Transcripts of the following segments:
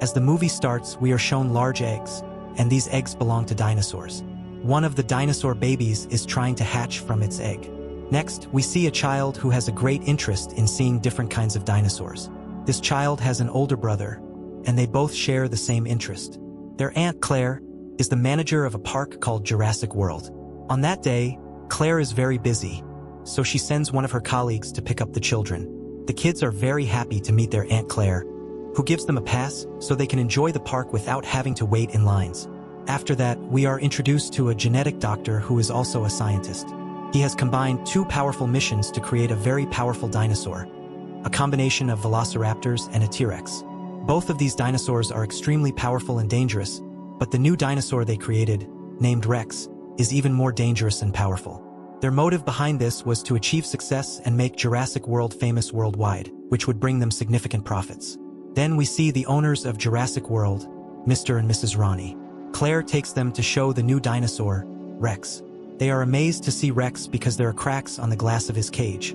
As the movie starts, we are shown large eggs, and these eggs belong to dinosaurs. One of the dinosaur babies is trying to hatch from its egg. Next, we see a child who has a great interest in seeing different kinds of dinosaurs. This child has an older brother, and they both share the same interest. Their aunt, Claire, is the manager of a park called Jurassic World. On that day, Claire is very busy, so she sends one of her colleagues to pick up the children. The kids are very happy to meet their Aunt Claire, who gives them a pass so they can enjoy the park without having to wait in lines. After that, we are introduced to a genetic doctor who is also a scientist. He has combined two powerful missions to create a very powerful dinosaur, a combination of velociraptors and a T-Rex. Both of these dinosaurs are extremely powerful and dangerous, but the new dinosaur they created, named Rex, is even more dangerous and powerful. Their motive behind this was to achieve success and make Jurassic World famous worldwide, which would bring them significant profits. Then we see the owners of Jurassic World, Mr. and Mrs. Rani. Claire takes them to show the new dinosaur, Rex. They are amazed to see Rex because there are cracks on the glass of his cage,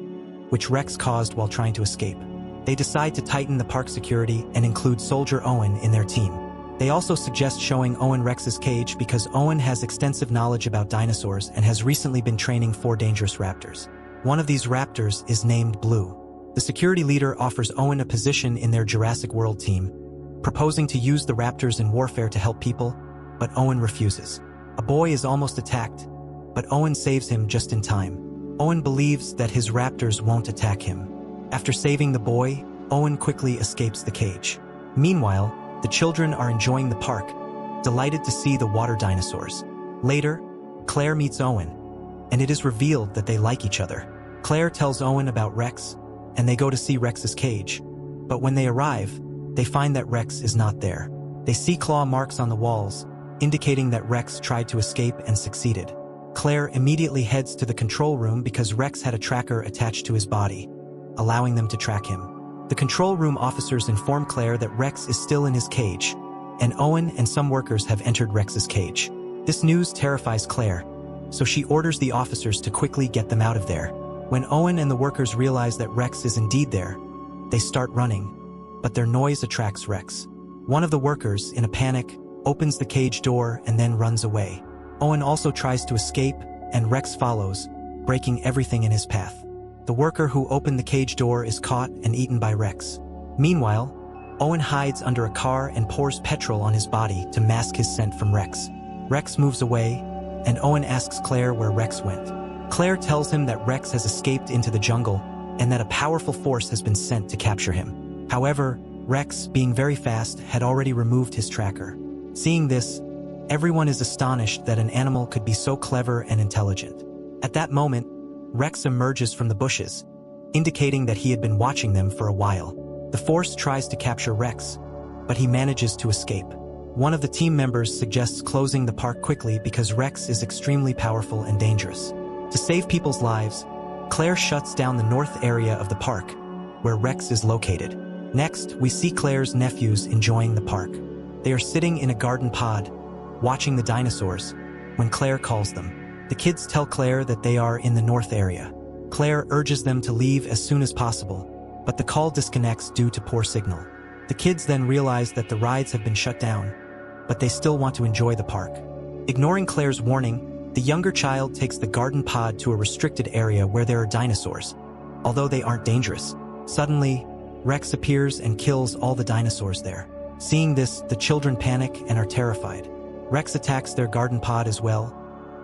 which Rex caused while trying to escape. They decide to tighten the park security and include Soldier Owen in their team. They also suggest showing Owen Rex's cage because Owen has extensive knowledge about dinosaurs and has recently been training 4 dangerous raptors. One of these raptors is named Blue. The security leader offers Owen a position in their Jurassic World team, proposing to use the raptors in warfare to help people, but Owen refuses. A boy is almost attacked, but Owen saves him just in time. Owen believes that his raptors won't attack him. After saving the boy, Owen quickly escapes the cage. Meanwhile, the children are enjoying the park, delighted to see the water dinosaurs. Later, Claire meets Owen, and it is revealed that they like each other. Claire tells Owen about Rex, and they go to see Rex's cage. But when they arrive, they find that Rex is not there. They see claw marks on the walls, indicating that Rex tried to escape and succeeded. Claire immediately heads to the control room because Rex had a tracker attached to his body, allowing them to track him. The control room officers inform Claire that Rex is still in his cage, and Owen and some workers have entered Rex's cage. This news terrifies Claire, so she orders the officers to quickly get them out of there. When Owen and the workers realize that Rex is indeed there, they start running, but their noise attracts Rex. One of the workers, in a panic, opens the cage door and then runs away. Owen also tries to escape, and Rex follows, breaking everything in his path. The worker who opened the cage door is caught and eaten by Rex. Meanwhile, Owen hides under a car and pours petrol on his body to mask his scent from Rex. Rex moves away, and Owen asks Claire where Rex went. Claire tells him that Rex has escaped into the jungle and that a powerful force has been sent to capture him. However, Rex, being very fast, had already removed his tracker. Seeing this, everyone is astonished that an animal could be so clever and intelligent. At that moment, Rex emerges from the bushes, indicating that he had been watching them for a while. The force tries to capture Rex, but he manages to escape. One of the team members suggests closing the park quickly because Rex is extremely powerful and dangerous. To save people's lives, Claire shuts down the north area of the park, where Rex is located. Next, we see Claire's nephews enjoying the park. They are sitting in a garden pod, watching the dinosaurs, when Claire calls them. The kids tell Claire that they are in the north area. Claire urges them to leave as soon as possible, but the call disconnects due to poor signal. The kids then realize that the rides have been shut down, but they still want to enjoy the park. Ignoring Claire's warning, the younger child takes the garden pod to a restricted area where there are dinosaurs, although they aren't dangerous. Suddenly, Rex appears and kills all the dinosaurs there. Seeing this, the children panic and are terrified. Rex attacks their garden pod as well,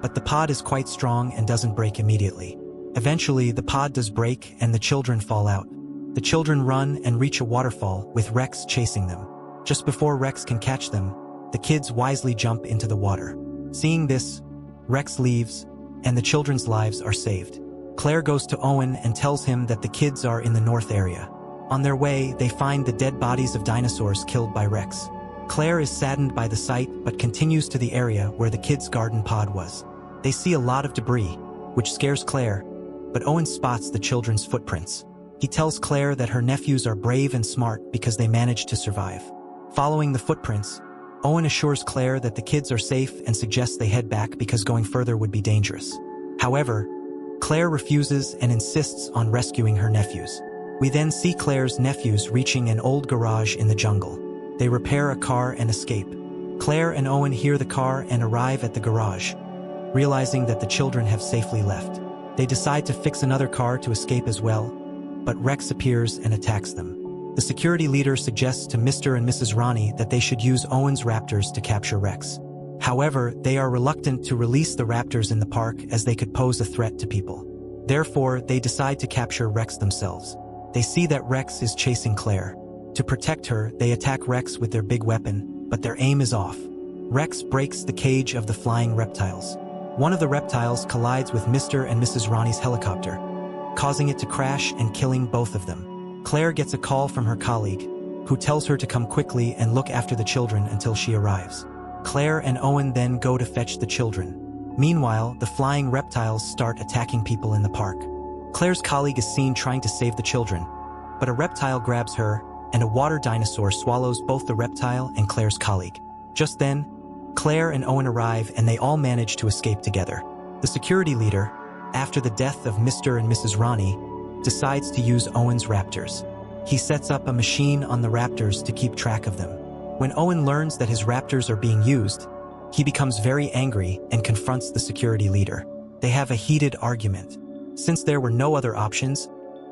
but the pod is quite strong and doesn't break immediately. Eventually, the pod does break and the children fall out. The children run and reach a waterfall with Rex chasing them. Just before Rex can catch them, the kids wisely jump into the water. Seeing this, Rex leaves, and the children's lives are saved. Claire goes to Owen and tells him that the kids are in the north area. On their way, they find the dead bodies of dinosaurs killed by Rex. Claire is saddened by the sight but continues to the area where the kids' garden pod was. They see a lot of debris, which scares Claire, but Owen spots the children's footprints. He tells Claire that her nephews are brave and smart because they managed to survive. Following the footprints, Owen assures Claire that the kids are safe and suggests they head back because going further would be dangerous. However, Claire refuses and insists on rescuing her nephews. We then see Claire's nephews reaching an old garage in the jungle. They repair a car and escape. Claire and Owen hear the car and arrive at the garage. Realizing that the children have safely left, they decide to fix another car to escape as well, but Rex appears and attacks them. The security leader suggests to Mr. and Mrs. Rani that they should use Owen's raptors to capture Rex. However, they are reluctant to release the raptors in the park as they could pose a threat to people. Therefore, they decide to capture Rex themselves. They see that Rex is chasing Claire. To protect her, they attack Rex with their big weapon, but their aim is off. Rex breaks the cage of the flying reptiles. One of the reptiles collides with Mr. and Mrs. Rani's helicopter, causing it to crash and killing both of them. Claire gets a call from her colleague, who tells her to come quickly and look after the children until she arrives. Claire and Owen then go to fetch the children. Meanwhile, the flying reptiles start attacking people in the park. Claire's colleague is seen trying to save the children, but a reptile grabs her, and a water dinosaur swallows both the reptile and Claire's colleague. Just then, Claire and Owen arrive and they all manage to escape together. The security leader, after the death of Mr. and Mrs. Rani, decides to use Owen's raptors. He sets up a machine on the raptors to keep track of them. When Owen learns that his raptors are being used, he becomes very angry and confronts the security leader. They have a heated argument. Since there were no other options,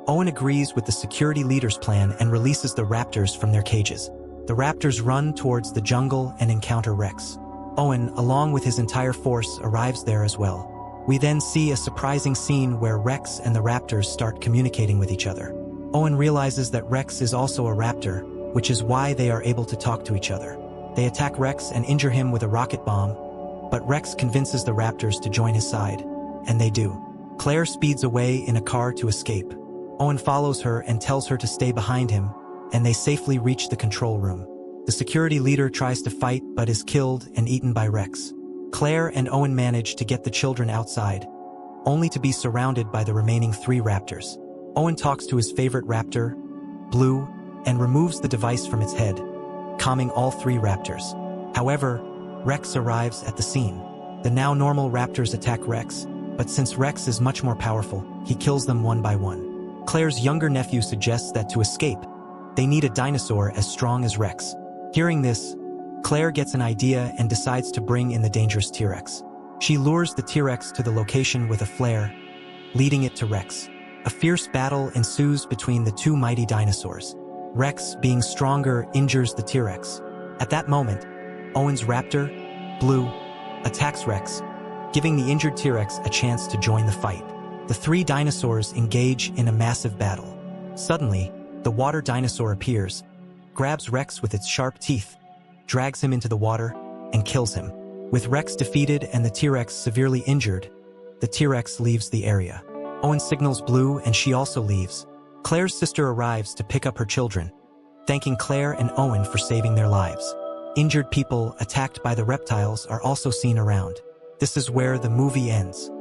Owen agrees with the security leader's plan and releases the raptors from their cages. The raptors run towards the jungle and encounter Rex. Owen, along with his entire force, arrives there as well. We then see a surprising scene where Rex and the raptors start communicating with each other. Owen realizes that Rex is also a raptor, which is why they are able to talk to each other. They attack Rex and injure him with a rocket bomb, but Rex convinces the raptors to join his side, and they do. Claire speeds away in a car to escape. Owen follows her and tells her to stay behind him, and they safely reach the control room. The security leader tries to fight but is killed and eaten by Rex. Claire and Owen manage to get the children outside, only to be surrounded by the remaining 3 raptors. Owen talks to his favorite raptor, Blue, and removes the device from its head, calming all 3 raptors. However, Rex arrives at the scene. The now normal raptors attack Rex, but since Rex is much more powerful, he kills them one by one. Claire's younger nephew suggests that to escape, they need a dinosaur as strong as Rex. Hearing this, Claire gets an idea and decides to bring in the dangerous T-Rex. She lures the T-Rex to the location with a flare, leading it to Rex. A fierce battle ensues between the 2 mighty dinosaurs. Rex, being stronger, injures the T-Rex. At that moment, Owen's raptor, Blue, attacks Rex, giving the injured T-Rex a chance to join the fight. The 3 dinosaurs engage in a massive battle. Suddenly, the water dinosaur appears, grabs Rex with its sharp teeth, drags him into the water, and kills him. With Rex defeated and the T-Rex severely injured, the T-Rex leaves the area. Owen signals Blue and she also leaves. Claire's sister arrives to pick up her children, thanking Claire and Owen for saving their lives. Injured people attacked by the reptiles are also seen around. This is where the movie ends.